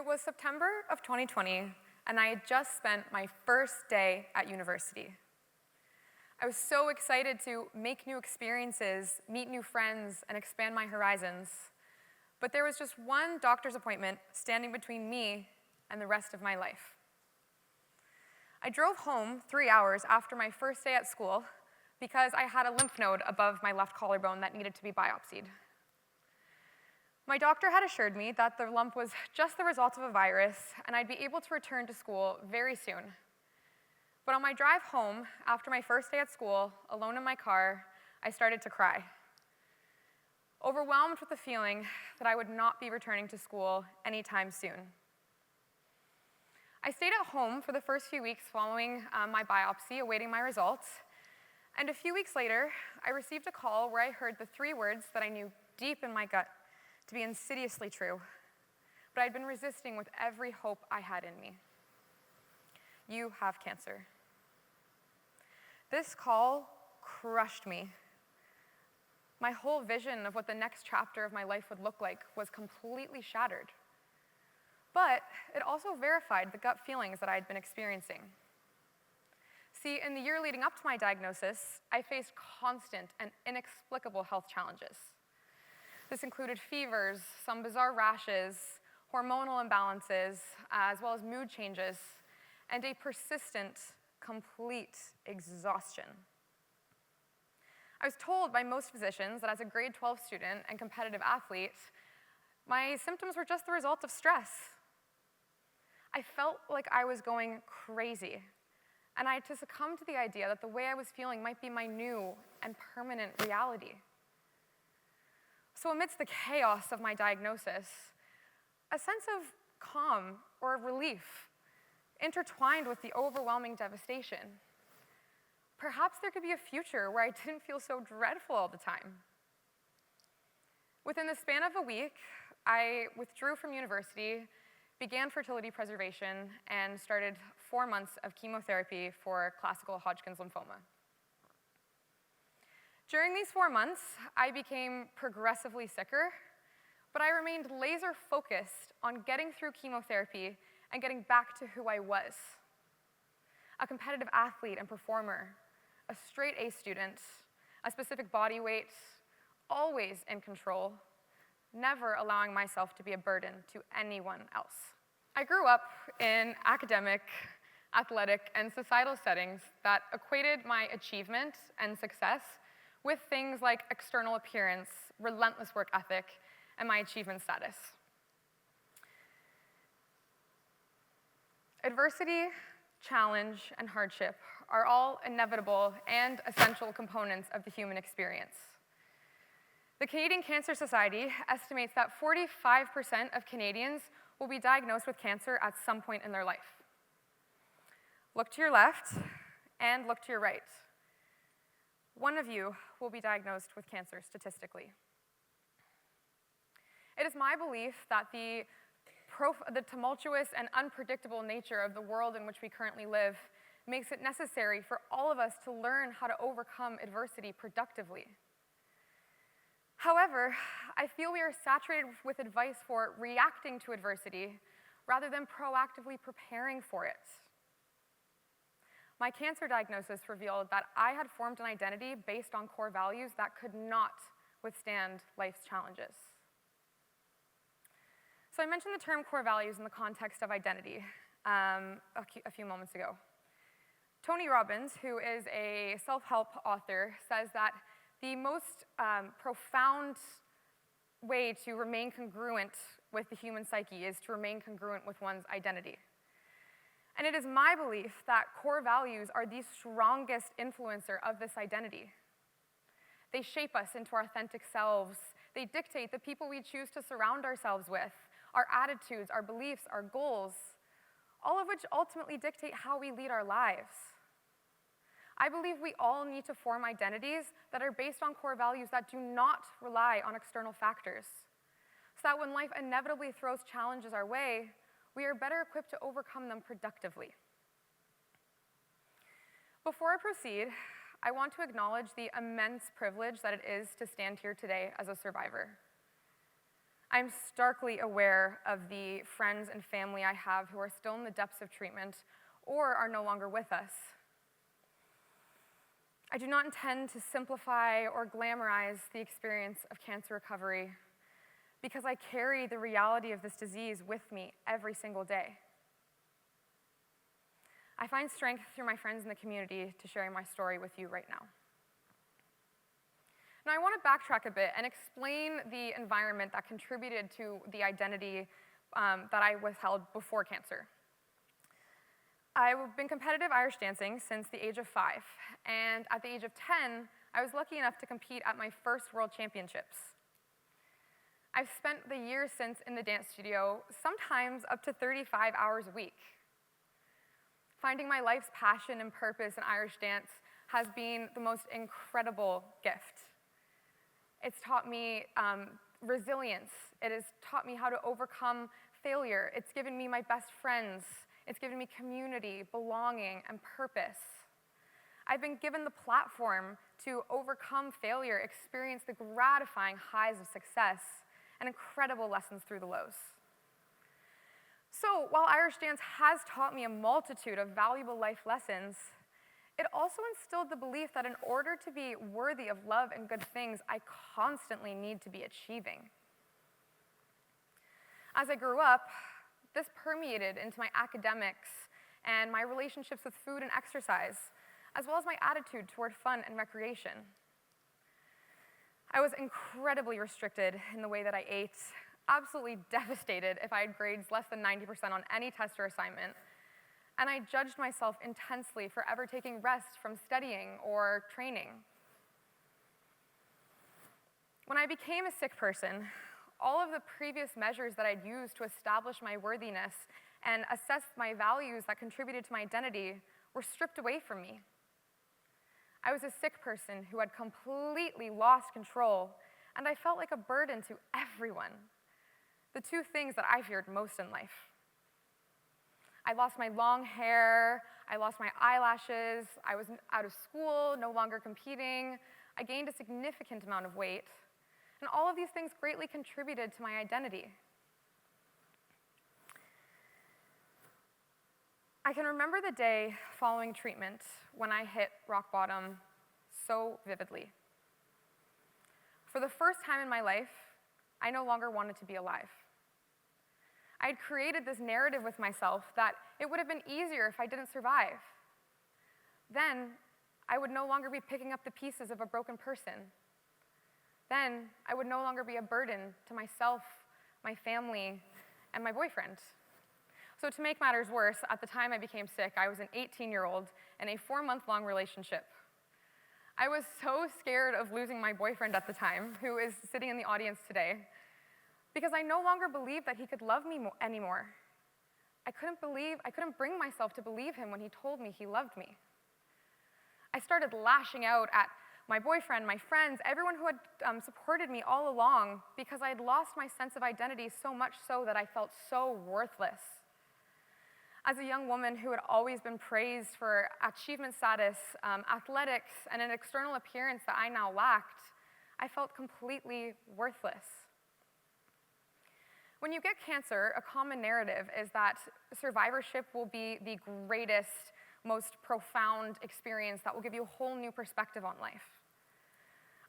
was September of 2020, and I had just spent my first day at university. I was so excited to make new experiences, meet new friends, and expand my horizons. But there was just one doctor's appointment standing between me and the rest of my life. I drove home 3 hours after my first day at school because I had a lymph node above my left collarbone that needed to be biopsied. My doctor had assured me that the lump was just the result of a virus, and I'd be able to return to school very soon. But on my drive home, after my first day at school, alone in my car, I started to cry, overwhelmed with the feeling that I would not be returning to school anytime soon. I stayed at home for the first few weeks following my biopsy, awaiting my results, and a few weeks later, I received a call where I heard the 3 words that I knew deep in my gut to be insidiously true, but I'd been resisting with every hope I had in me. You have cancer. This call crushed me. My whole vision of what the next chapter of my life would look like was completely shattered. But it also verified the gut feelings that I had been experiencing. See, in the year leading up to my diagnosis, I faced constant and inexplicable health challenges. This included fevers, some bizarre rashes, hormonal imbalances, as well as mood changes, and a persistent, complete exhaustion. I was told by most physicians that as a grade 12 student and competitive athlete, my symptoms were just the result of stress. I felt like I was going crazy, and I had to succumb to the idea that the way I was feeling might be my new and permanent reality. So amidst the chaos of my diagnosis, a sense of calm or relief intertwined with the overwhelming devastation. Perhaps there could be a future where I didn't feel so dreadful all the time. Within the span of a week, I withdrew from university, began fertility preservation, and started 4 months of chemotherapy for classical Hodgkin's lymphoma. During these 4 months, I became progressively sicker, but I remained laser-focused on getting through chemotherapy and getting back to who I was. A competitive athlete and performer, a straight A student, a specific body weight, always in control, never allowing myself to be a burden to anyone else. I grew up in academic, athletic, and societal settings that equated my achievement and success with things like external appearance, relentless work ethic, and my achievement status. Adversity, challenge, and hardship are all inevitable and essential components of the human experience. The Canadian Cancer Society estimates that 45% of Canadians will be diagnosed with cancer at some point in their life. Look to your left and look to your right. One of you will be diagnosed with cancer statistically. It is my belief that the tumultuous and unpredictable nature of the world in which we currently live makes it necessary for all of us to learn how to overcome adversity productively. However, I feel we are saturated with advice for reacting to adversity rather than proactively preparing for it. My cancer diagnosis revealed that I had formed an identity based on core values that could not withstand life's challenges. So I mentioned the term core values in the context of identity a few moments ago. Tony Robbins, who is a self-help author, says that the most profound way to remain congruent with the human psyche is to remain congruent with one's identity. And it is my belief that core values are the strongest influencer of this identity. They shape us into our authentic selves. They dictate the people we choose to surround ourselves with, our attitudes, our beliefs, our goals, all of which ultimately dictate how we lead our lives. I believe we all need to form identities that are based on core values that do not rely on external factors, so that when life inevitably throws challenges our way, we are better equipped to overcome them productively. Before I proceed, I want to acknowledge the immense privilege that it is to stand here today as a survivor. I'm starkly aware of the friends and family I have who are still in the depths of treatment or are no longer with us. I do not intend to simplify or glamorize the experience of cancer recovery because I carry the reality of this disease with me every single day. I find strength through my friends in the community to sharing my story with you right now. Now, I want to backtrack a bit and explain the environment that contributed to the identity that I withheld before cancer. I've been competitive Irish dancing since the age of 5, and at the age of 10, I was lucky enough to compete at my first World Championships. I've spent the years since in the dance studio, sometimes up to 35 hours a week. Finding my life's passion and purpose in Irish dance has been the most incredible gift. It's taught me resilience. It has taught me how to overcome failure. It's given me my best friends. It's given me community, belonging, and purpose. I've been given the platform to overcome failure, experience the gratifying highs of success, and incredible lessons through the lows. So while Irish dance has taught me a multitude of valuable life lessons, it also instilled the belief that in order to be worthy of love and good things, I constantly need to be achieving. As I grew up, this permeated into my academics and my relationships with food and exercise, as well as my attitude toward fun and recreation. I was incredibly restricted in the way that I ate, absolutely devastated if I had grades less than 90% on any test or assignment, and I judged myself intensely for ever taking rest from studying or training. When I became a sick person, all of the previous measures that I'd used to establish my worthiness and assess my values that contributed to my identity were stripped away from me. I was a sick person who had completely lost control, and I felt like a burden to everyone. The two things that I feared most in life. I lost my long hair, I lost my eyelashes, I was out of school, no longer competing, I gained a significant amount of weight, and all of these things greatly contributed to my identity. I can remember the day following treatment when I hit rock bottom so vividly. For the first time in my life, I no longer wanted to be alive. I had created this narrative with myself that it would have been easier if I didn't survive. Then, I would no longer be picking up the pieces of a broken person. Then, I would no longer be a burden to myself, my family, and my boyfriend. So to make matters worse, at the time I became sick, I was an 18-year-old in a 4-month-long relationship. I was so scared of losing my boyfriend at the time, who is sitting in the audience today, because I no longer believed that he could love me anymore. I couldn't bring myself to believe him when he told me he loved me. I started lashing out at my boyfriend, my friends, everyone who had supported me all along, because I had lost my sense of identity so much so that I felt so worthless. As a young woman who had always been praised for achievement status, athletics, and an external appearance that I now lacked, I felt completely worthless. When you get cancer, a common narrative is that survivorship will be the greatest, most profound experience that will give you a whole new perspective on life.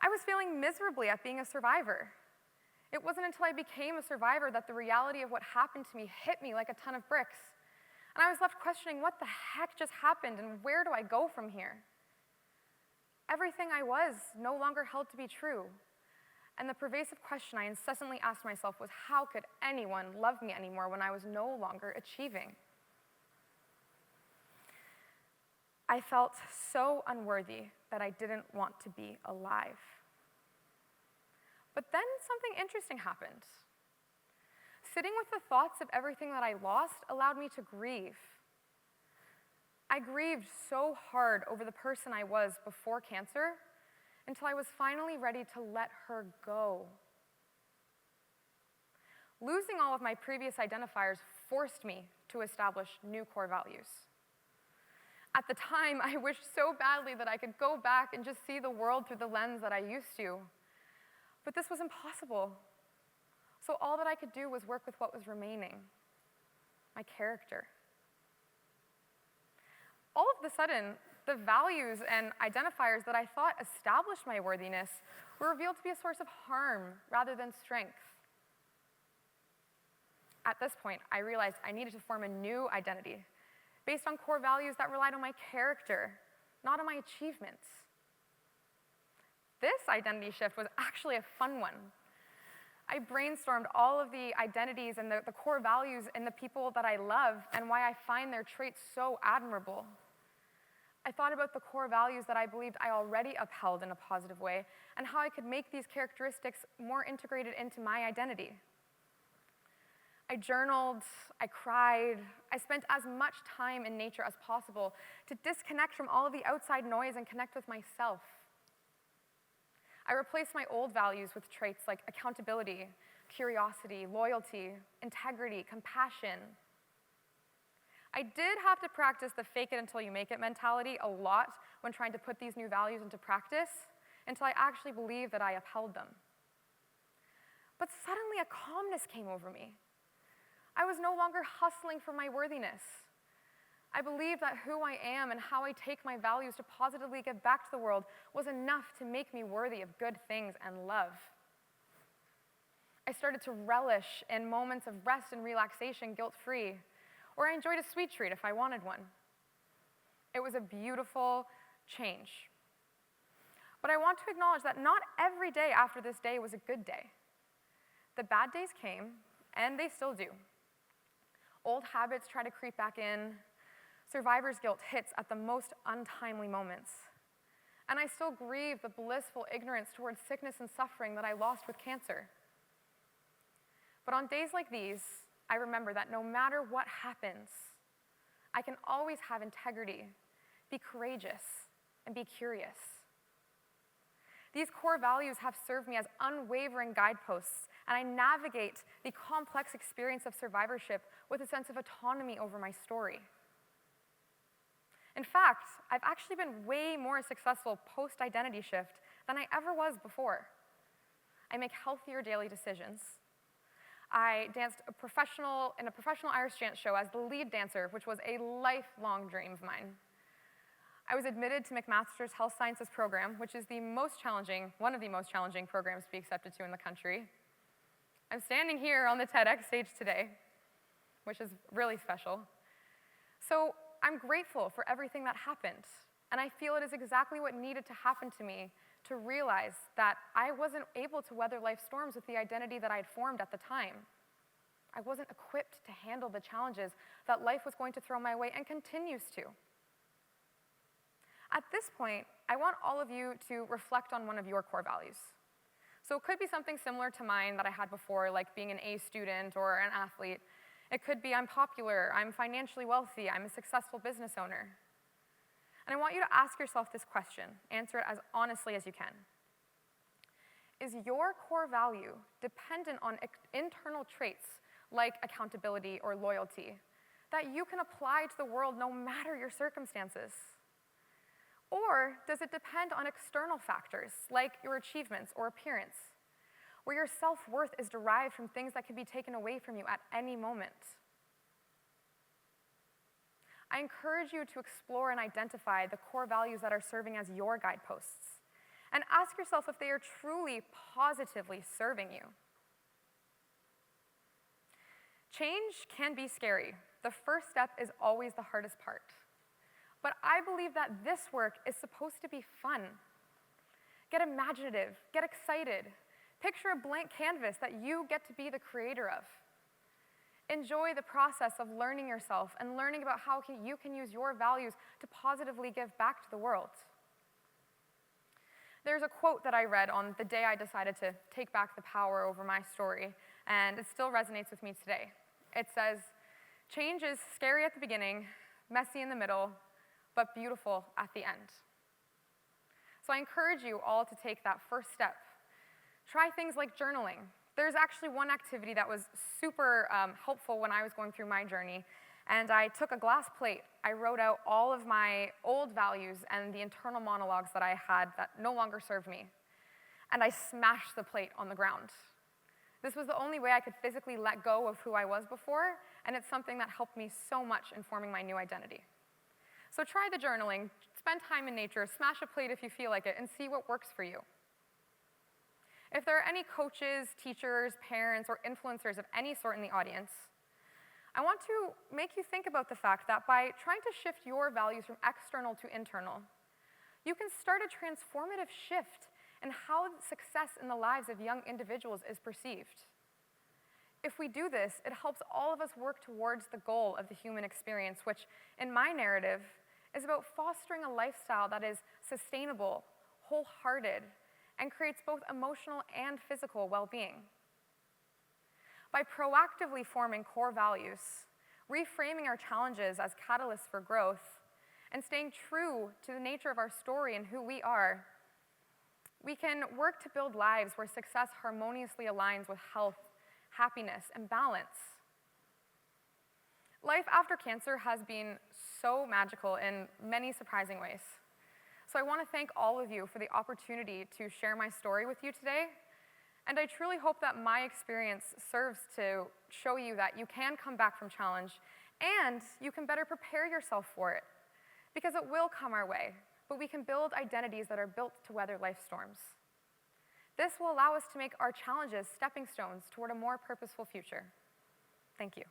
I was failing miserably at being a survivor. It wasn't until I became a survivor that the reality of what happened to me hit me like a ton of bricks. And I was left questioning what the heck just happened and where do I go from here? Everything I was no longer held to be true. And the pervasive question I incessantly asked myself was, how could anyone love me anymore when I was no longer achieving? I felt so unworthy that I didn't want to be alive. But then something interesting happened. Sitting with the thoughts of everything that I lost allowed me to grieve. I grieved so hard over the person I was before cancer until I was finally ready to let her go. Losing all of my previous identifiers forced me to establish new core values. At the time, I wished so badly that I could go back and just see the world through the lens that I used to. But this was impossible. So all that I could do was work with what was remaining, my character. All of a sudden, the values and identifiers that I thought established my worthiness were revealed to be a source of harm rather than strength. At this point, I realized I needed to form a new identity based on core values that relied on my character, not on my achievements. This identity shift was actually a fun one. I brainstormed all of the identities and the core values in the people that I love and why I find their traits so admirable. I thought about the core values that I believed I already upheld in a positive way and how I could make these characteristics more integrated into my identity. I journaled, I cried, I spent as much time in nature as possible to disconnect from all of the outside noise and connect with myself. I replaced my old values with traits like accountability, curiosity, loyalty, integrity, compassion. I did have to practice the fake it until you make it mentality a lot when trying to put these new values into practice until I actually believed that I upheld them. But suddenly a calmness came over me. I was no longer hustling for my worthiness. I believed that who I am and how I take my values to positively give back to the world was enough to make me worthy of good things and love. I started to relish in moments of rest and relaxation guilt-free, or I enjoyed a sweet treat if I wanted one. It was a beautiful change. But I want to acknowledge that not every day after this day was a good day. The bad days came, and they still do. Old habits try to creep back in. Survivor's guilt hits at the most untimely moments. And I still grieve the blissful ignorance towards sickness and suffering that I lost with cancer. But on days like these, I remember that no matter what happens, I can always have integrity, be courageous, and be curious. These core values have served me as unwavering guideposts, and I navigate the complex experience of survivorship with a sense of autonomy over my story. In fact, I've actually been way more successful post-identity shift than I ever was before. I make healthier daily decisions. I danced in a professional Irish dance show as the lead dancer, which was a lifelong dream of mine. I was admitted to McMaster's Health Sciences program, which is one of the most challenging programs to be accepted to in the country. I'm standing here on the TEDx stage today, which is really special. So I'm grateful for everything that happened, and I feel it is exactly what needed to happen to me to realize that I wasn't able to weather life's storms with the identity that I had formed at the time. I wasn't equipped to handle the challenges that life was going to throw my way and continues to. At this point, I want all of you to reflect on one of your core values. So it could be something similar to mine that I had before, like being an A student or an athlete. It could be I'm popular, I'm financially wealthy, I'm a successful business owner. And I want you to ask yourself this question. Answer it as honestly as you can. Is your core value dependent on internal traits like accountability or loyalty that you can apply to the world no matter your circumstances? Or does it depend on external factors like your achievements or appearance, where your self-worth is derived from things that can be taken away from you at any moment? I encourage you to explore and identify the core values that are serving as your guideposts, and ask yourself if they are truly positively serving you. Change can be scary. The first step is always the hardest part. But I believe that this work is supposed to be fun. Get imaginative, get excited. Picture a blank canvas that you get to be the creator of. Enjoy the process of learning yourself and learning about how you can use your values to positively give back to the world. There's a quote that I read on the day I decided to take back the power over my story, and it still resonates with me today. It says, "Change is scary at the beginning, messy in the middle, but beautiful at the end." So I encourage you all to take that first step. Try things like journaling. There's actually one activity that was super helpful when I was going through my journey, and I took a glass plate. I wrote out all of my old values and the internal monologues that I had that no longer served me, and I smashed the plate on the ground. This was the only way I could physically let go of who I was before, and it's something that helped me so much in forming my new identity. So try the journaling, spend time in nature, smash a plate if you feel like it, and see what works for you. If there are any coaches, teachers, parents, or influencers of any sort in the audience, I want to make you think about the fact that by trying to shift your values from external to internal, you can start a transformative shift in how success in the lives of young individuals is perceived. If we do this, it helps all of us work towards the goal of the human experience, which, in my narrative, is about fostering a lifestyle that is sustainable, wholehearted, and creates both emotional and physical well-being. By proactively forming core values, reframing our challenges as catalysts for growth, and staying true to the nature of our story and who we are, we can work to build lives where success harmoniously aligns with health, happiness, and balance. Life after cancer has been so magical in many surprising ways. So I want to thank all of you for the opportunity to share my story with you today. And I truly hope that my experience serves to show you that you can come back from challenge and you can better prepare yourself for it. Because it will come our way, but we can build identities that are built to weather life's storms. This will allow us to make our challenges stepping stones toward a more purposeful future. Thank you.